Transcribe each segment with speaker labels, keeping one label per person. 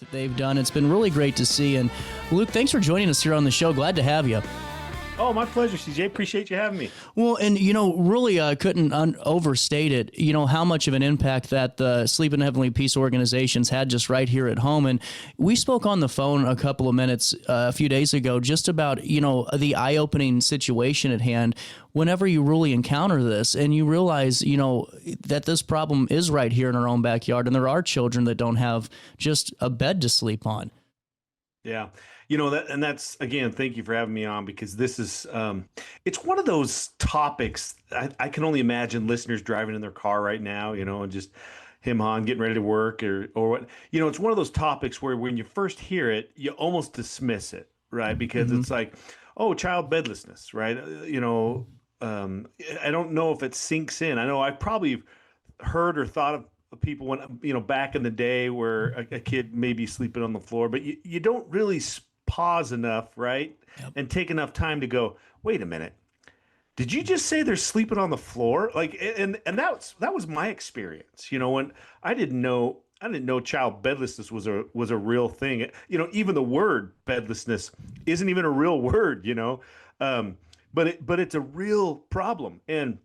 Speaker 1: that they've done. It's been really great to see. And Luke, thanks for joining us here on the show. Glad to have you.
Speaker 2: Oh, my pleasure, CJ. Appreciate you having me.
Speaker 1: Well, and, really couldn't overstate it, how much of an impact that the Sleep in Heavenly Peace organizations had just right here at home. And we spoke on the phone a couple of minutes a few days ago just about, the eye-opening situation at hand whenever you really encounter this and you realize, that this problem is right here in our own backyard. And there are children that don't have just a bed to sleep on.
Speaker 2: Yeah. That's, again, thank you for having me on, because this is, it's one of those topics I can only imagine listeners driving in their car right now, and just him-hawing, getting ready to work or what, it's one of those topics where when you first hear it, you almost dismiss it, right? Because it's like, oh, child bedlessness, right? I don't know if it sinks in. I know I've probably heard or thought of people when, back in the day where a kid may be sleeping on the floor, but you don't really pause enough, right? Yep. And take enough time to go, wait a minute, did you just say they're sleeping on the floor? Like, and that was my experience, when I didn't know child bedlessness was a real thing. Even the word bedlessness isn't even a real word, but it's a real problem. And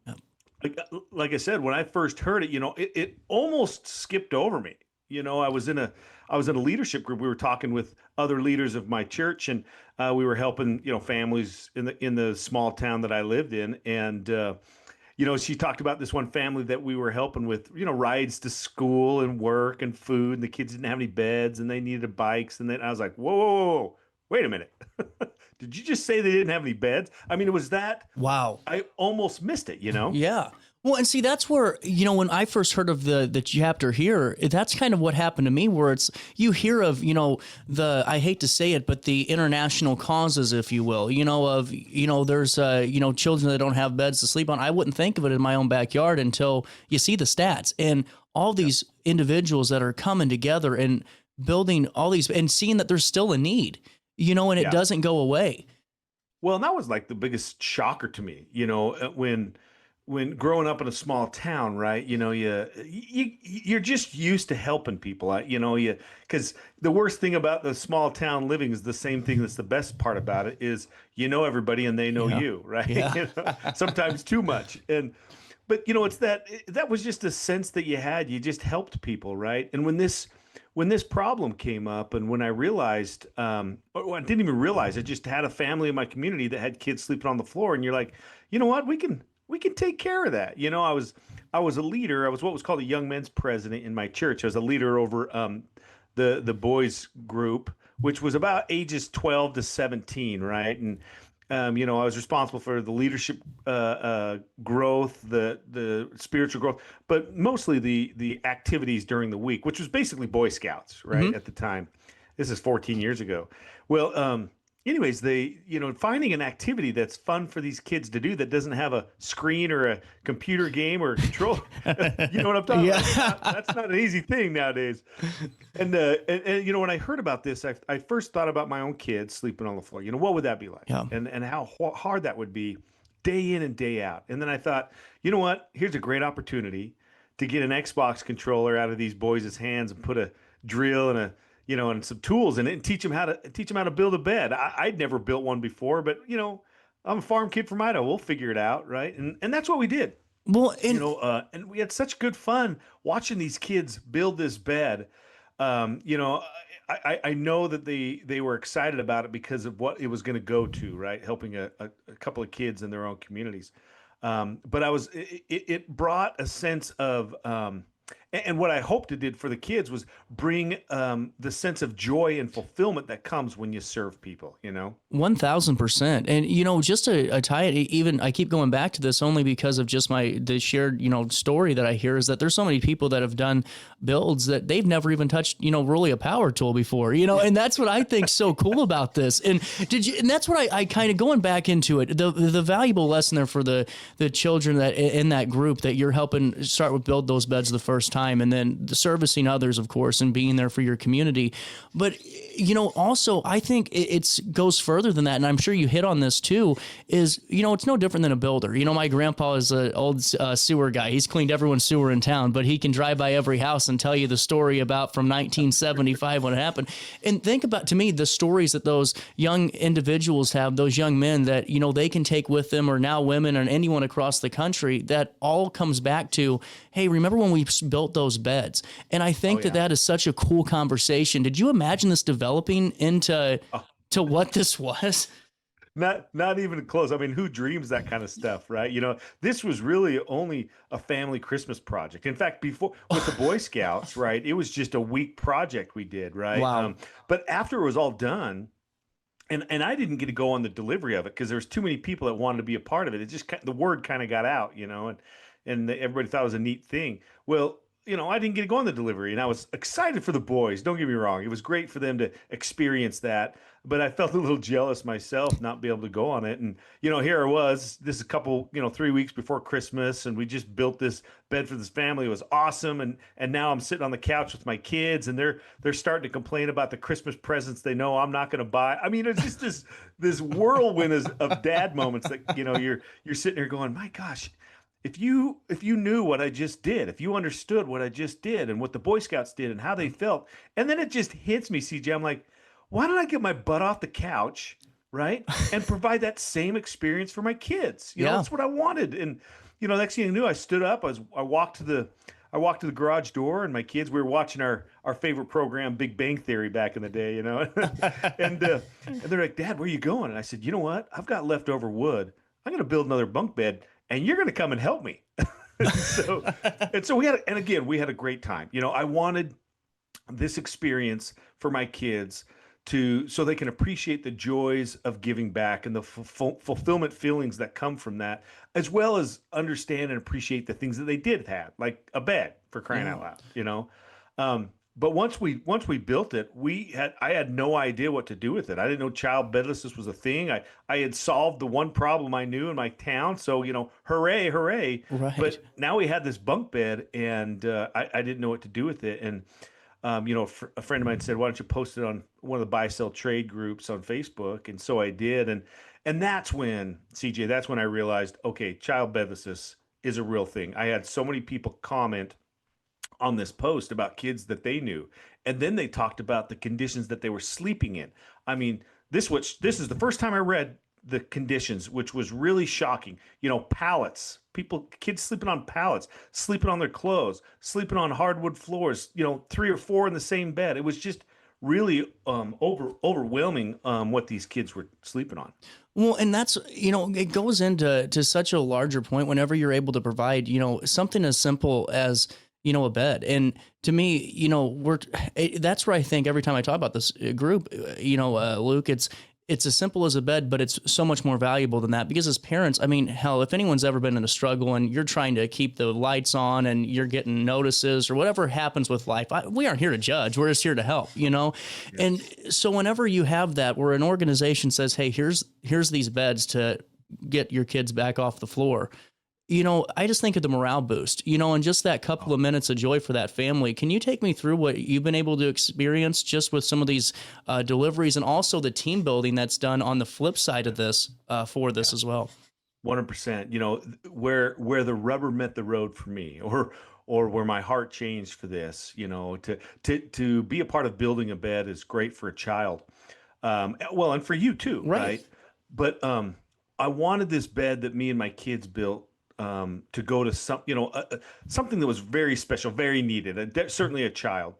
Speaker 2: like I said, when I first heard it, it almost skipped over me. I was in a leadership group. We were talking with other leaders of my church, and we were helping, families in the small town that I lived in. And, she talked about this one family that we were helping with, rides to school and work and food, and the kids didn't have any beds and they needed bikes. And then I was like, whoa, wait a minute. Did you just say they didn't have any beds? I mean, it was that. Wow. I almost missed it,
Speaker 1: Yeah. Well, and see, that's where, when I first heard of the chapter here, that's kind of what happened to me, where it's, you hear of, I hate to say it, but the international causes, if you will, there's, children that don't have beds to sleep on. I wouldn't think of it in my own backyard until you see the stats and all these individuals that are coming together and building all these and seeing that there's still a need, and it doesn't go away.
Speaker 2: Well, and that was like the biggest shocker to me, when growing up in a small town, right? You're just used to helping people, because the worst thing about the small town living is the same thing that's the best part about it is, everybody and they know you, right?
Speaker 1: Yeah.
Speaker 2: Sometimes too much. But it's that was just a sense that you had, you just helped people, right? And when this problem came up, and when I realized, I didn't even realize, I just had a family in my community that had kids sleeping on the floor, and you're like, you know what, we can take care of that. I was a leader. I was what was called a young men's president in my church. I was a leader over the boys group, which was about ages 12 to 17, right? And I was responsible for the leadership growth, the spiritual growth, but mostly the activities during the week, which was basically Boy Scouts, right? At the time. This is 14 years ago. Well, anyways, finding an activity that's fun for these kids to do that doesn't have a screen or a computer game or a control. You know what I'm talking about? That's not an easy thing nowadays. And when I heard about this, I first thought about my own kids sleeping on the floor. What would that be like?
Speaker 1: Yeah.
Speaker 2: And how hard that would be day in and day out. And then I thought, you know what? Here's a great opportunity to get an Xbox controller out of these boys' hands and put a drill and and some tools in it, and teach them how to build a bed. I'd never built one before, but I'm a farm kid from Idaho. We'll figure it out, right? And that's what we did.
Speaker 1: Well,
Speaker 2: and we had such good fun watching these kids build this bed. I know that they were excited about it because of what it was going to go to, right? Helping a couple of kids in their own communities. But it brought a sense of. And what I hoped it did for the kids was bring the sense of joy and fulfillment that comes when you serve people,
Speaker 1: 1,000%. And, just to tie it, even I keep going back to this only because of just the shared, story that I hear is that there's so many people that have done builds that they've never even touched, really a power tool before, and that's what I think so cool about this. And and that's what I kind of going back into it, the valuable lesson there for the children that in that group that you're helping start with build those beds the first time. time, and then the servicing others, of course, and being there for your community. But, also I think it goes further than that. And I'm sure you hit on this too, is, it's no different than a builder. My grandpa is an old sewer guy. He's cleaned everyone's sewer in town, but he can drive by every house and tell you the story about from 1975 when it happened. And think about, to me, the stories that those young individuals have, those young men that, they can take with them, or now women and anyone across the country, that all comes back to, hey, remember when we built those beds? And I think that is such a cool conversation. Did you imagine this developing into to what this was?
Speaker 2: Not even close. I mean, who dreams that kind of stuff, right? This was really only a family Christmas project. In fact, before with the Boy Scouts, right, it was just a week project we did, right?
Speaker 1: Wow.
Speaker 2: But after it was all done, and I didn't get to go on the delivery of it because there was too many people that wanted to be a part of it. It just the word kind of got out, and everybody thought it was a neat thing. Well, I didn't get to go on the delivery, and I was excited for the boys. Don't get me wrong. It was great for them to experience that, but I felt a little jealous myself not be able to go on it. And, here I was, this is a couple, 3 weeks before Christmas, and we just built this bed for this family. It was awesome. And now I'm sitting on the couch with my kids, and they're starting to complain about the Christmas presents they know I'm not going to buy. I mean, it's just this whirlwind of dad moments that, you're sitting there going, my gosh, if you knew what I just did, if you understood what I just did and what the Boy Scouts did and how they felt, and then it just hits me, CJ. I'm like, why don't I get my butt off the couch, right, and provide that same experience for my kids? That's what I wanted. And next thing I knew, I stood up. I walked to the garage door, and my kids, we were watching our favorite program, Big Bang Theory, back in the day, and they're like, Dad, where are you going? And I said, you know what? I've got leftover wood. I'm going to build another bunk bed, and you're going to come and help me. so we had a great time. I wanted this experience for my kids so they can appreciate the joys of giving back and the fulfillment feelings that come from that, as well as understand and appreciate the things that they did have, like a bed, for crying out loud, But once we built it, I had no idea what to do with it. I didn't know child bedlessness was a thing. I had solved the one problem I knew in my town. So, hooray.
Speaker 1: Right.
Speaker 2: But now we had this bunk bed, and I didn't know what to do with it. And, a friend of mine said, why don't you post it on one of the buy-sell trade groups on Facebook? And so I did. And that's when, CJ, that's when I realized, okay, child bedlessness is a real thing. I had so many people comment on this post about kids that they knew, and then they talked about the conditions that they were sleeping in. I mean, this is the first time I read the conditions, which was really shocking. Pallets, kids sleeping on pallets, sleeping on their clothes, sleeping on hardwood floors, 3 or 4 in the same bed. It was just really overwhelming what these kids were sleeping on.
Speaker 1: Well, and that's, it goes into such a larger point whenever you're able to provide, something as simple as, a bed. And to me, that's where I think every time I talk about this group, Luke, it's as simple as a bed, but it's so much more valuable than that, because as parents, I mean, hell, if anyone's ever been in a struggle and you're trying to keep the lights on and you're getting notices or whatever happens with life, we aren't here to judge. We're just here to help, Yes. And so whenever you have that, where an organization says, hey, here's these beds to get your kids back off the floor, I just think of the morale boost, and just that couple of minutes of joy for that family. Can you take me through what you've been able to experience just with some of these deliveries, and also the team building that's done on the flip side of this for this as well?
Speaker 2: 100%. Where the rubber met the road for me, or where my heart changed for this, to be a part of building a bed is great for a child. Well, and for you too, right? But I wanted this bed that me and my kids built to go to something that was very special, very needed, certainly a child.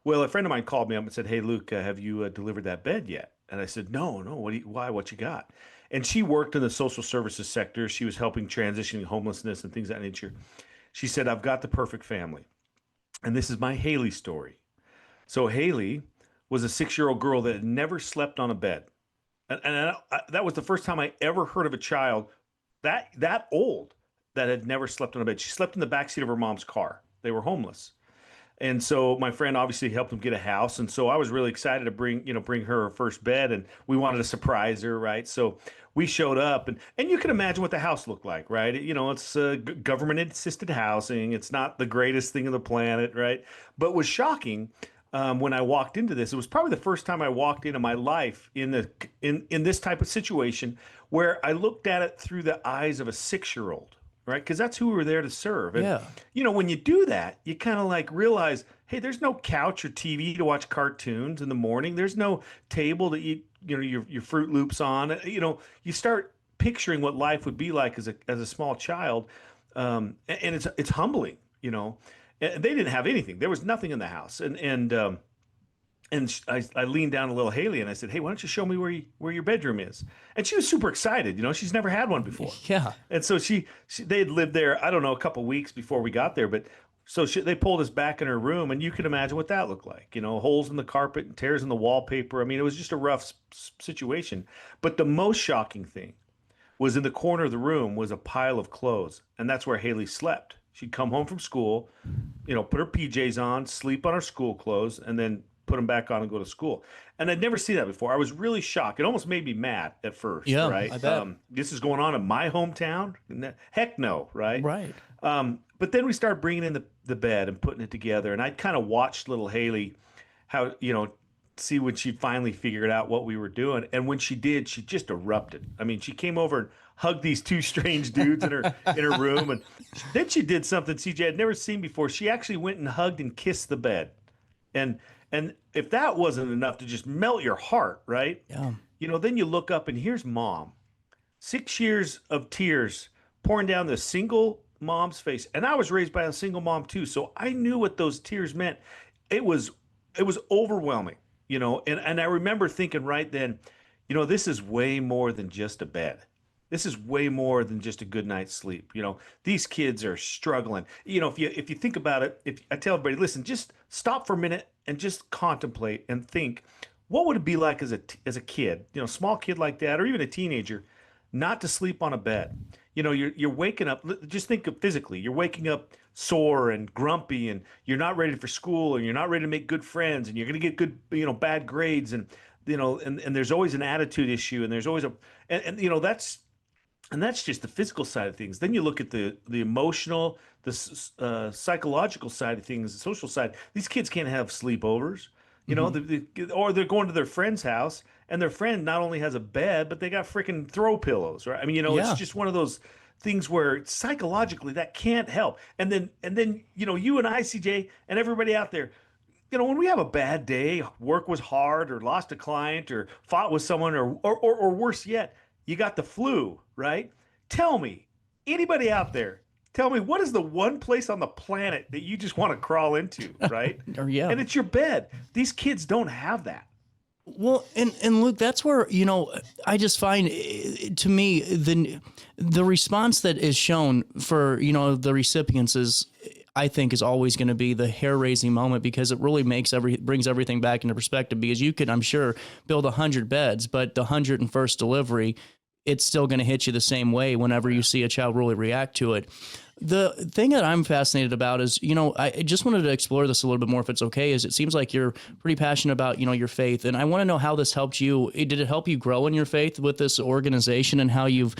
Speaker 2: Well, a friend of mine called me up and said, hey, Luke, have you delivered that bed yet? And I said, no, why, what you got? And she worked in the social services sector. She was helping transitioning homelessness and things of that nature. She said, I've got the perfect family. And this is my Haley story. So Haley was a 6-year-old girl that had never slept on a bed. And that was the first time I ever heard of a child that old that had never slept on a bed. She slept in the backseat of her mom's car. They were homeless. And so my friend obviously helped him get a house. And so I was really excited to bring her first bed, and we wanted to surprise her, right? So we showed up, and you can imagine what the house looked like, right? It's government assisted housing. It's not the greatest thing on the planet, right? But was shocking when I walked into this. It was probably the first time I walked into my life in this type of situation where I looked at it through the eyes of a 6-year-old, right? Because that's who we were there to serve. And
Speaker 1: Yeah.
Speaker 2: when you do that, you kind of like realize, hey, there's no couch or TV to watch cartoons in the morning. There's no table to eat, your Fruit Loops on. You start picturing what life would be like as a small child, and it's humbling. And they didn't have anything. There was nothing in the house, and I leaned down to little Haley and I said, "Hey, why don't you show me where your bedroom is?" And she was super excited. She's never had one before.
Speaker 1: Yeah.
Speaker 2: And so they had lived there, I don't know, a couple weeks before we got there. But so they pulled us back in her room, and you can imagine what that looked like. Holes in the carpet and tears in the wallpaper. I mean, it was just a rough situation. But the most shocking thing was in the corner of the room was a pile of clothes, and that's where Haley slept. She'd come home from school, put her PJs on, sleep on her school clothes, and then put them back on and go to school. And I'd never seen that before. I was really shocked. It almost made me mad at first,
Speaker 1: Yeah,
Speaker 2: right?
Speaker 1: I bet.
Speaker 2: This is going on in my hometown? Heck no, right?
Speaker 1: Right.
Speaker 2: But then we started bringing in the bed and putting it together. And I kind of watched little Haley, how, see when she finally figured out what we were doing. And when she did, she just erupted. I mean, she came over and hugged these two strange dudes in her room. And then she did something, CJ, I'd never seen before. She actually went and hugged and kissed the bed. And if that wasn't enough to just melt your heart, right?
Speaker 1: Yeah.
Speaker 2: Then you look up and here's mom. 6 years of tears pouring down the single mom's face. And I was raised by a single mom too, so I knew what those tears meant. It was overwhelming, and I remember thinking right then, this is way more than just a bed. This is way more than just a good night's sleep. These kids are struggling. If you think about it, if I tell everybody, listen, just stop for a minute and just contemplate and think, what would it be like as a kid, small kid like that, or even a teenager, not to sleep on a bed? You're waking up. Just think of physically. You're waking up sore and grumpy, and you're not ready for school, and you're not ready to make good friends, and you're going to get good, bad grades, and and there's always an attitude issue, and there's always that's just the physical side of things. Then you look at the emotional, the psychological side of things, the social side. These kids can't have sleepovers, or they're going to their friend's house, and their friend not only has a bed, but they got freaking throw pillows, right? I mean,
Speaker 1: Yeah.
Speaker 2: it's just one of those things where psychologically that can't help. And then you and I, CJ, and everybody out there, when we have a bad day, work was hard, or lost a client, or fought with someone, or worse yet, you got the flu, right? Tell me, anybody out there, tell me, what is the one place on the planet that you just want to crawl into, right?
Speaker 1: Or yeah.
Speaker 2: And it's your bed. These kids don't have that.
Speaker 1: Well, and Luke, that's where, I just find, to me, the response that is shown for, the recipients is, I think, is always going to be the hair-raising moment, because it really brings everything back into perspective. Because you could, I'm sure, build 100 beds, but the 101st delivery, it's still going to hit you the same way whenever you see a child really react to it. The thing that I'm fascinated about is, I just wanted to explore this a little bit more, if it's okay, is it seems like you're pretty passionate about, your faith. And I want to know how this helped you. Did it help you grow in your faith with this organization, and how you've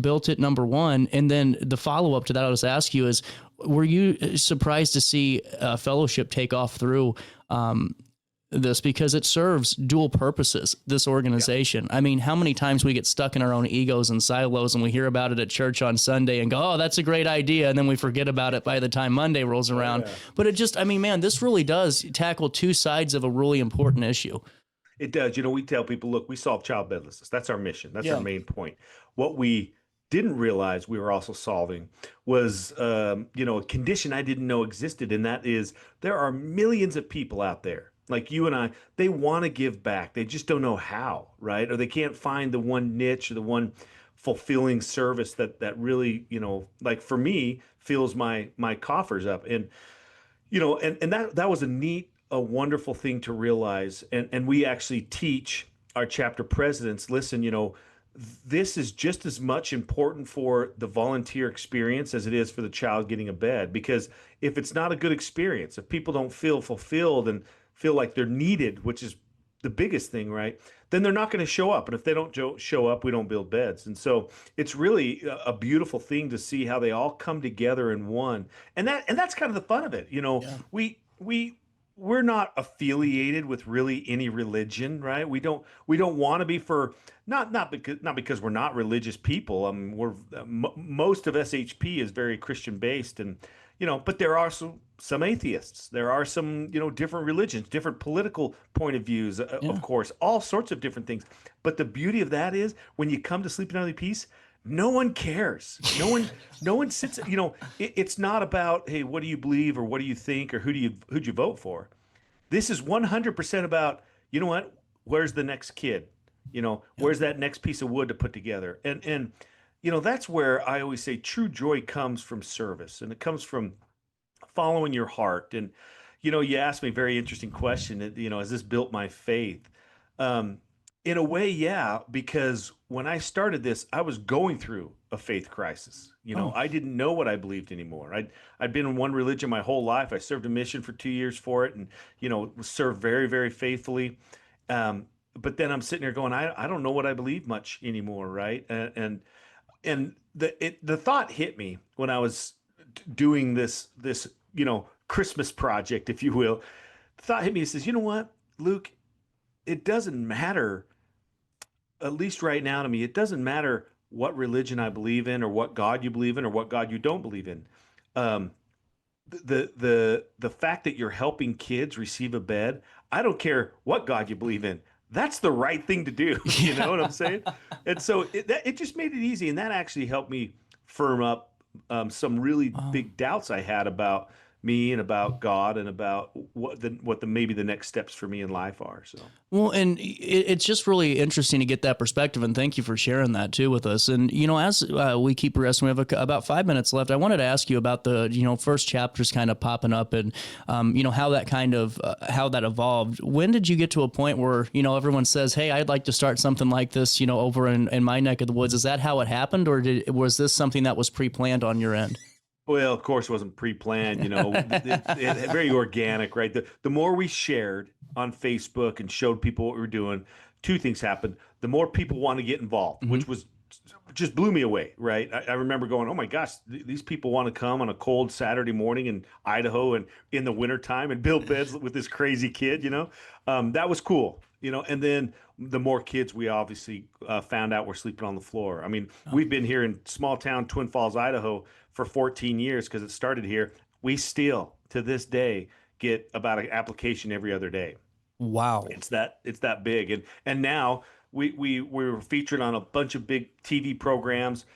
Speaker 1: built it, number one? And then the follow-up to that, I'll just ask you is, were you surprised to see fellowship take off through this, because it serves dual purposes, this organization? Yeah. I mean, how many times we get stuck in our own egos and silos, and we hear about it at church on Sunday and go, oh, that's a great idea. And then we forget about it by the time Monday rolls around. Oh, yeah. But it just, I mean, man, this really does tackle two sides of a really important issue.
Speaker 2: It does. We tell people, look, we solve child bedlessness. That's our mission. That's our main point. What we didn't realize we were also solving was, a condition I didn't know existed. And that is, there are millions of people out there like you and I, they want to give back. They just don't know how, right? Or they can't find the one niche or the one fulfilling service that really, like for me, fills my coffers up. And, and that was a wonderful thing to realize. And we actually teach our chapter presidents, listen, this is just as much important for the volunteer experience as it is for the child getting a bed. Because if it's not a good experience, if people don't feel fulfilled and feel like they're needed, which is the biggest thing, right? Then they're not going to show up. And if they don't show up, we don't build beds. And so it's really a beautiful thing to see how they all come together in one. And that's kind of the fun of it. You know,
Speaker 1: Yeah.
Speaker 2: we're not affiliated with really any religion, right? We don't want to be for not because we're not religious people. I mean, most of SHP is very Christian based, and but there are some atheists. There are some different religions, different political point of views,
Speaker 1: Yeah.
Speaker 2: of course, all sorts of different things. But the beauty of that is when you come to Sleeping Under the Peace, no one cares. No one sits. It's not about, hey, what do you believe or what do you think or who'd you vote for. This is 100% about, what? Where's the next kid? Where's that next piece of wood to put together? And that's where I always say true joy comes from service, and it comes from following your heart. And you asked me a very interesting question. Has this built my faith? In a way, yeah, because when I started this, I was going through a faith crisis.
Speaker 1: Oh.
Speaker 2: I didn't know what I believed anymore. I'd been in one religion my whole life. I served a mission for 2 years for it, and served very, very faithfully. But then I'm sitting here going, I don't know what I believe much anymore, right? And the thought hit me when I was doing this Christmas project, if you will. The thought hit me. It says, you know what, Luke, it doesn't matter. At least right now to me, it doesn't matter what religion I believe in or what God you believe in or what God you don't believe in. The fact that you're helping kids receive a bed, I don't care what God you believe in. That's the right thing to do. You know what I'm saying? And so it just made it easy. And that actually helped me firm up some really big doubts I had about me and about God and about what maybe the next steps for me in life are. So.
Speaker 1: Well, and it's just really interesting to get that perspective, and thank you for sharing that too with us. And as we keep progressing, we have about 5 minutes left. I wanted to ask you about the first chapters kind of popping up, and how that how that evolved. When did you get to a point where everyone says, "Hey, I'd like to start something like this," over in my neck of the woods? Is that how it happened, or was this something that was pre-planned on your end?
Speaker 2: Well, of course, it wasn't pre-planned. It very organic, right? The more we shared on Facebook and showed people what we were doing, two things happened. The more people want to get involved, which was just blew me away, right? I remember going, oh my gosh, these people want to come on a cold Saturday morning in Idaho and in the wintertime and build beds with this crazy kid, that was cool, and then the more kids we obviously found out were sleeping on the floor. I mean, we've been here in small town Twin Falls, Idaho for 14 years because it started here. We still, to this day, get about an application every other day.
Speaker 1: Wow.
Speaker 2: It's that big. And now we were featured on a bunch of big TV programs,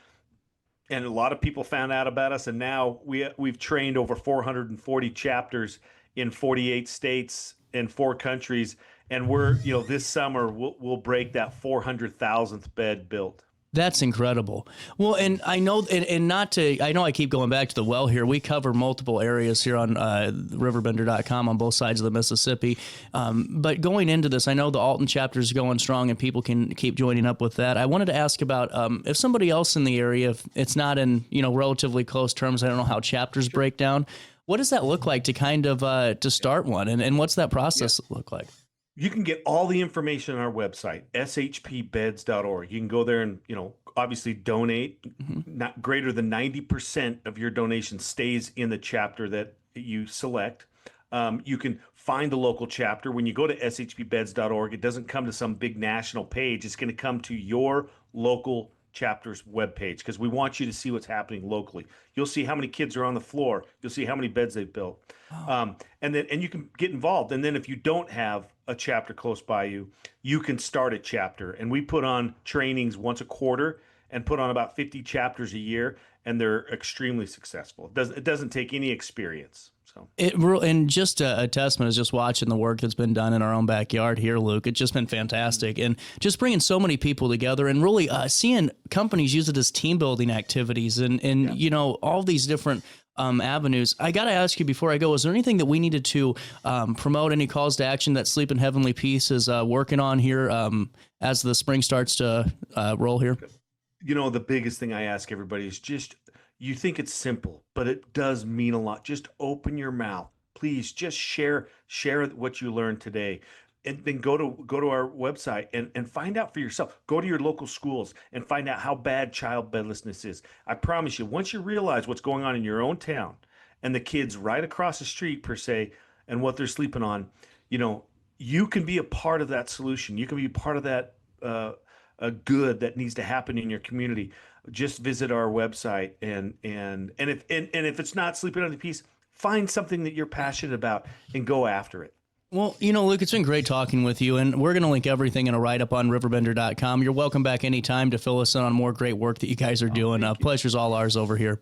Speaker 2: and a lot of people found out about us. And now we've trained over 440 chapters in 48 states and 4 countries. And we're, this summer we'll break that 400,000th bed built.
Speaker 1: That's incredible. Well, and I know, I know I keep going back to the well here. We cover multiple areas here on RiverBender.com on both sides of the Mississippi. But going into this, I know the Alton chapter is going strong and people can keep joining up with that. I wanted to ask about if somebody else in the area, if it's not in, relatively close terms, I don't know how chapters break down. What does that look like to kind of to start one? And what's that process look like?
Speaker 2: You can get all the information on our website, shpbeds.org. You can go there and, obviously donate. Not greater than 90% of your donation stays in the chapter that you select. You can find the local chapter. When you go to shpbeds.org, it doesn't come to some big national page. It's going to come to your local chapter's webpage because we want you to see what's happening locally. You'll see how many kids are on the floor. You'll see how many beds they've built. Wow. And you can get involved. And then if you don't have a chapter close by you, you can start a chapter. And we put on trainings once a quarter and put on about 50 chapters a year, and they're extremely successful. It doesn't take any experience. So
Speaker 1: and just a testament is just watching the work that's been done in our own backyard here, Luke. It's just been fantastic, and just bringing so many people together, and really seeing companies use it as team building activities, and all these different avenues. I got to ask you before I go, is there anything that we needed to promote, any calls to action that Sleep in Heavenly Peace is working on here as the spring starts to roll here?
Speaker 2: The biggest thing I ask everybody is just, you think it's simple, but it does mean a lot. Just open your mouth. Please just share what you learned today. And then go to our website and find out for yourself. Go to your local schools and find out how bad child bedlessness is. I promise you, once you realize what's going on in your own town and the kids right across the street per se, and what they're sleeping on, you can be a part of that solution. You can be part of that a good that needs to happen in your community. Just visit our website and if it's not sleeping on the piece, find something that you're passionate about and go after it.
Speaker 1: Well, Luke, it's been great talking with you, and we're going to link everything in a write-up on RiverBender.com. You're welcome back anytime to fill us in on more great work that you guys are doing. Pleasure's all ours over here.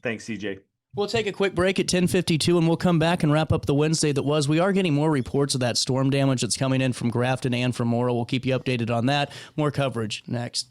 Speaker 2: Thanks, CJ.
Speaker 1: We'll take a quick break at 10:52, and we'll come back and wrap up the Wednesday that was. We are getting more reports of that storm damage that's coming in from Grafton and from Morrow. We'll keep you updated on that. More coverage next.